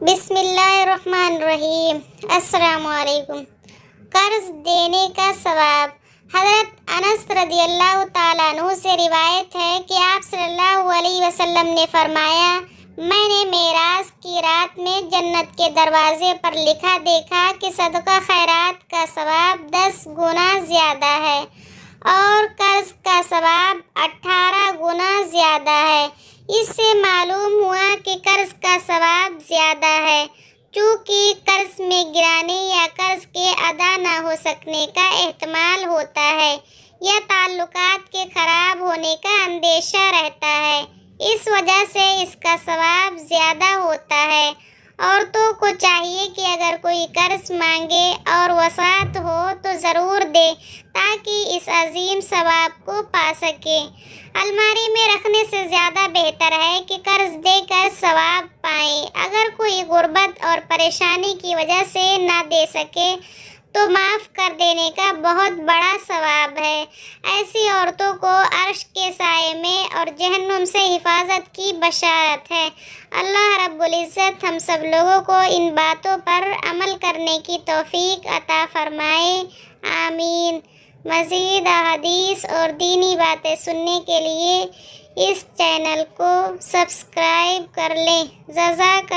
بسم اللہ الرحمن الرحیم۔ السلام علیکم۔ قرض دینے کا ثواب۔ حضرت انس رضی اللہ تعالیٰ عنہ سے روایت ہے کہ آپ صلی اللہ علیہ وسلم نے فرمایا، میں نے معراج کی رات میں جنت کے دروازے پر لکھا دیکھا کہ صدقہ خیرات کا ثواب 10 گنا زیادہ ہے اور قرض کا ثواب 18 گنا زیادہ ہے۔ اس سے معلوم ہوا کہ قرض کا ثواب زیادہ ہے، چونکہ قرض میں گرانے یا قرض کے ادا نہ ہو سکنے کا احتمال ہوتا ہے یا تعلقات کے خراب ہونے کا اندیشہ رہتا ہے، اس وجہ سے اس کا ثواب زیادہ ہوتا ہے۔ عورتوں کو چاہیے کہ اگر کوئی قرض مانگے اور وسعت ہو تو ضرور دے تاکہ اس عظیم ثواب کو پا سکے۔ الماری میں رکھنے سے زیادہ بہتر ہے کہ قرض دے کر ثواب پائیں۔ اگر کوئی غربت اور پریشانی کی وجہ سے نہ دے سکے تو معاف کر دینے کا بہت بڑا ثواب ہے۔ ایسی عورتوں کو عرش کے سائے میں اور جہنم سے حفاظت کی بشارت ہے۔ اللہ رب العزت ہم سب لوگوں کو ان باتوں پر عمل کرنے کی توفیق عطا فرمائے، آمین۔ مزید احادیث اور دینی باتیں سننے کے لیے اس چینل کو سبسکرائب کر لیں۔ جزاک اللہ۔